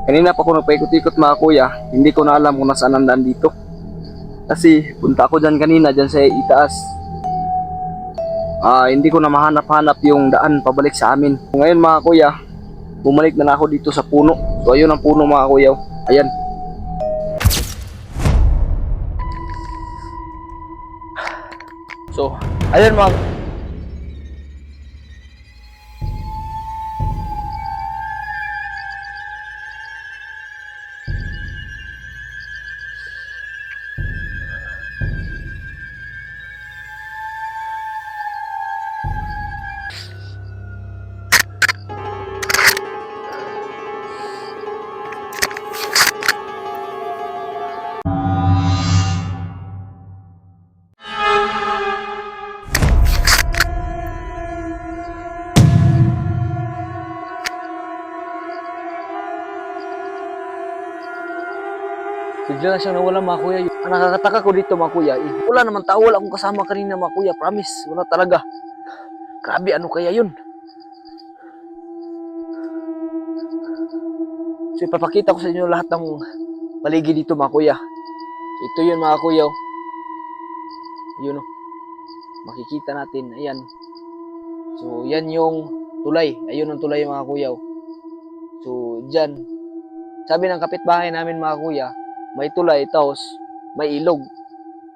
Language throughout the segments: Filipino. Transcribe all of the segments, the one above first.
Kanina pa ako nagpaikot-ikot mga kuya, hindi ko na alam kung nasaan ang daan dito. Kasi punta ako dyan kanina, dyan sa itaas. Hindi ko na mahanap-hanap yung daan pabalik sa amin. Ngayon mga kuya, bumalik na ako dito sa puno. So ayun ang puno mga kuya. Ayan. So, ayan mga bigla na siyang nawala mga kuya. Ang nakakataka ko dito mga kuya, wala naman tao, wala akong kasama kanina mga kuya. Promise, wala talaga. Grabe, ano kaya yun? So ipapakita ko sa inyo lahat ng paligid dito mga kuya. So ito yun mga kuya. Yun o. Makikita natin, ayan. So yan yung tulay. Ayun ang tulay mga kuya. So dyan, sabi ng kapitbahay namin mga kuya, may tulay, tapos may ilog.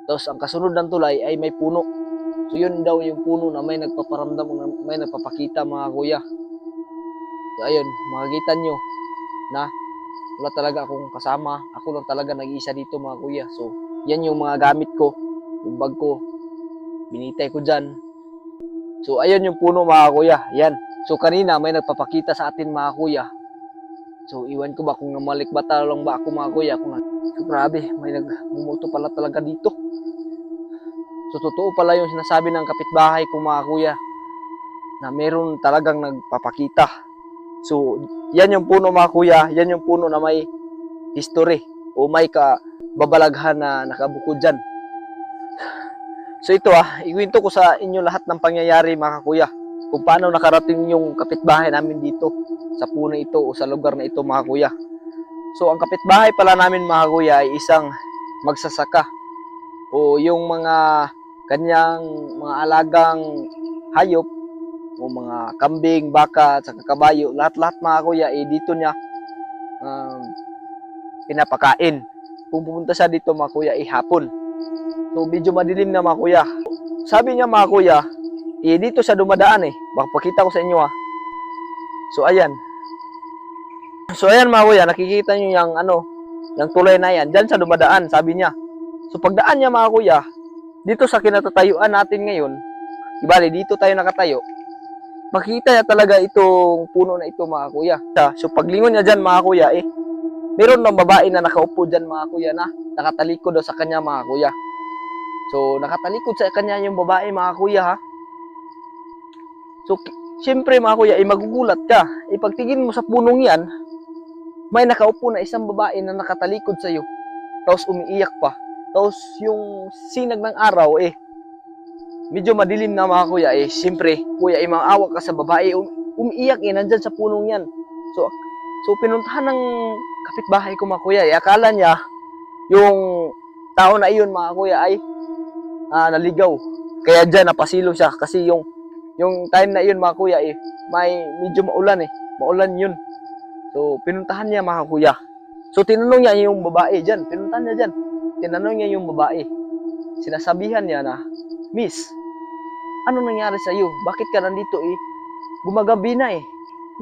Tapos ang kasunod ng tulay ay may puno. So yun daw yung puno na may nagpaparamdam, may nagpapakita mga kuya. So ayun, makikita nyo na wala talaga akong kasama. Ako lang talaga nag-iisa dito mga kuya. So yan yung mga gamit ko, yung bag ko, binitay ko dyan. So ayun yung puno mga kuya, yan. So kanina may nagpapakita sa atin mga kuya. So iwan ko ba kung namalikbata lang ba ako mga kuya. So grabe, may nagmumuto pala talaga dito. So totoo pala yung sinasabi ng kapitbahay ko mga kuya, na meron talagang nagpapakita. So yan yung puno mga kuya, yan yung puno na may history o may kababalaghan na nakabukod dyan. So ito ikwento ko sa inyo lahat ng pangyayari mga kuya, kung paano nakarating yung kapitbahay namin dito sa puno ito o sa lugar na ito mga kuya. So ang kapitbahay pala namin mga kuya ay isang magsasaka o yung mga kanyang mga alagang hayop o mga kambing, baka, at kabayo, lahat-lahat mga kuya dito niya pinapakain. Kung pupunta siya dito mga kuya hapon. So medyo madilim na mga kuya. Sabi niya mga kuya, dito siya dumadaan Makapakita ko sa inyo So ayan. So ayan mga kuya, nakikita niyo yung yung tulay na yan. Diyan siya dumadaan, sabi niya. So pagdaan niya mga kuya, dito sa kinatatayuan natin ngayon, ibali dito tayo nakatayo. Makikita niya talaga itong puno na ito mga kuya. So paglingon niya diyan mga kuya meron ng babae na nakaupo diyan mga kuya na nakatalikod daw sa kanya mga kuya. So nakatalikod sa kanya yung babae mga kuya So siyempre mga kuya magugulat ka. Pagtingin mo sa punong yan, may nakaupo na isang babae na nakatalikod sa iyo. Tapos umiiyak pa. Tapos yung sinag ng araw medyo madilim na mga kuya siyempre kuya maawa ka sa babae umiiyak nandyan sa punong yan. So pinuntahan ng kapitbahay ko mga kuya akala niya yung tao na iyon mga kuya ay naligaw. Kaya dyan napasilo siya kasi yung time na iyon mga kuya may medyo maulan maulan yun. So pinuntahan niya mga kuya. So tinanong niya yung babae dyan, pinuntahan niya dyan. Tinanong niya yung babae. Sinasabihan niya na, "Miss, ano nangyari sa iyo? Bakit ka nandito Gumagabi na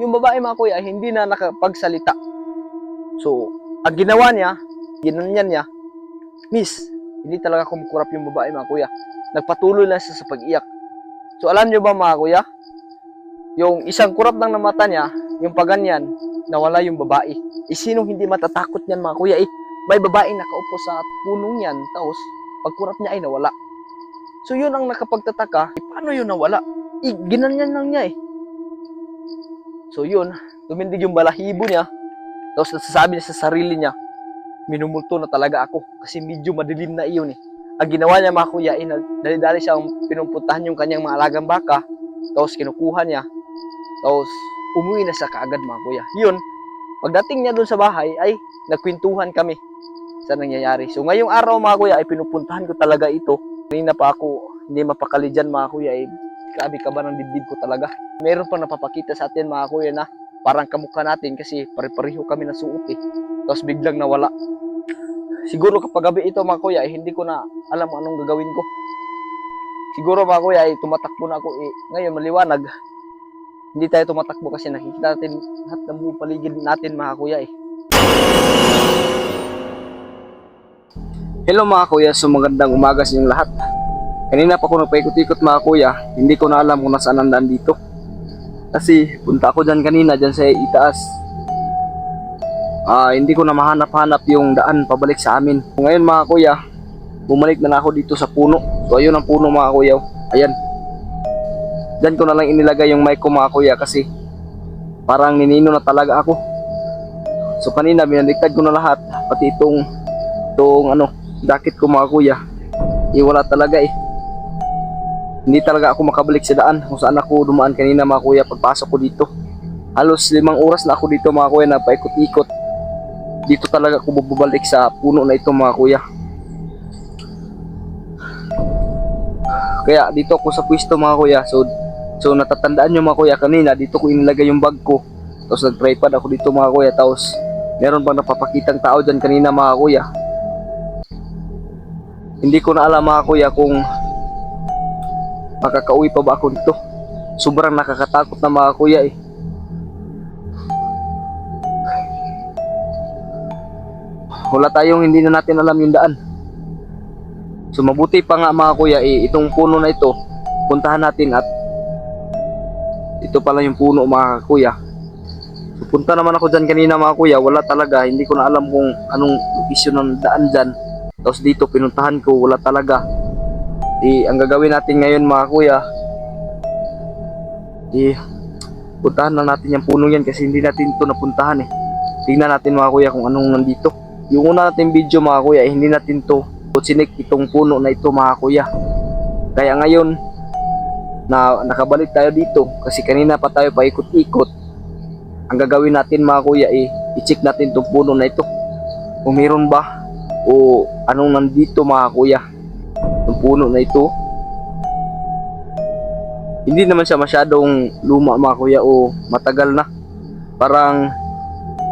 Yung babae mga kuya hindi na nakapagsalita. So ang ginawa niya, ginanyan niya, "Miss, hindi talaga kumukurap yung babae mga kuya." Nagpatuloy lang siya sa pag-iyak. So alam niyo ba mga kuya, yung isang kurap ng mata niya, yung paganyan, nawala yung babae. Sinong hindi matatakot niyan mga kuya may babaeng nakaupo sa punong yan, tapos pagkurap niya nawala. So yun ang nakapagtataka, paano yun nawala? Ginanyan lang niya So yun, tumindig yung balahibo niya, tapos nasasabi niya sa sarili niya, minumulto na talaga ako kasi medyo madilim na iyon Ang ginawa niya mga kuya dali-dali siyang pinumpuntahan yung kanyang mga alagang baka, tapos kinukuha niya, tapos umuwi na siya kaagad mga kuya. Yun, Pagdating niya doon sa bahay ay nagkwentuhan kami sa nangyayari. So ngayong araw mga kuya ay pinupuntahan ko talaga ito. Kanina pa ako hindi mapakali dyan mga kuya ay grabe ka ba ng dibdib ko talaga. Meron pa napapakita sa atin mga kuya na parang kamukha natin kasi pare-pareho kami na suot eh. Tapos biglang nawala. Siguro kapag gabi ito mga kuya ay hindi ko na alam anong gagawin ko. Siguro mga kuya ay tumatakbo na ako eh. Ngayon maliwanag. Hindi tayo tumatakbo kasi nakikita natin lahat ng buong paligid natin mga kuya eh. Hello mga kuya, so magandang umaga sa inyong lahat. Kanina pa ako nagpaikot-ikot mga kuya, hindi ko na alam kung nasaan ang daan dito. Kasi punta ako dyan kanina, dyan sa itaas. Hindi ko na mahanap-hanap yung daan pabalik sa amin. Ngayon mga kuya, bumalik na ako dito sa puno. So ayun ang puno mga kuya, ayan. Dyan ko na lang inilagay yung mic ko mga kuya kasi parang ninino na talaga ako. So kanina binaliktad ko na lahat, pati itong jacket ko mga kuya, wala talaga eh. Hindi talaga ako makabalik sa daan kung saan ako dumaan kanina mga kuya pagpasok ko dito. Halos 5 oras na ako dito mga kuya na paikot-ikot. Dito talaga ako bubalik sa puno na ito mga kuya. Kaya dito ako sa pwesto mga kuya. So natatandaan nyo mga kuya, kanina dito ko inilagay yung bag ko. Tapos nag-tripod ako dito mga kuya. Tapos meron bang napapakitang tao dyan kanina mga kuya. Hindi ko na alam mga kuya kung makakauwi pa ba ako dito. Sobrang nakakatakot na mga kuya eh. Wala tayong hindi na natin alam yung daan. So mabuti pa nga mga kuya eh, itong puno na ito, puntahan natin at ito pala yung puno mga kuya. So punta naman ako dyan kanina mga kuya, wala talaga, hindi ko na alam kung anong location ng daan dyan. Tapos dito pinuntahan ko, wala talaga. Ang gagawin natin ngayon mga kuya, puntahan na natin yung puno yan kasi hindi natin ito napuntahan eh. Tingnan natin mga kuya kung anong nandito. Yung una natin video mga kuya, hindi natin to sinik itong puno na ito mga kuya. Kaya ngayon na nakabalik tayo dito kasi kanina pa tayo paikot-ikot. Ang gagawin natin mga kuya i-check natin itong puno na ito. Kung meron ba o anong nandito mga kuya. Yung puno na ito. Hindi naman siya masyadong luma mga kuya o matagal na. Parang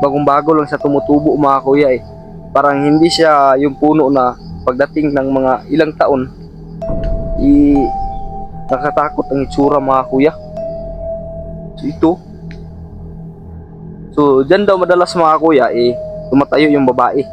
bagong-bago lang sa tumutubo mga kuya eh. Parang hindi siya yung puno na pagdating ng mga ilang taon nakatakot ang itsura mga kuya. So ito. So dyan daw madalas mga kuya tumatayo yung babae.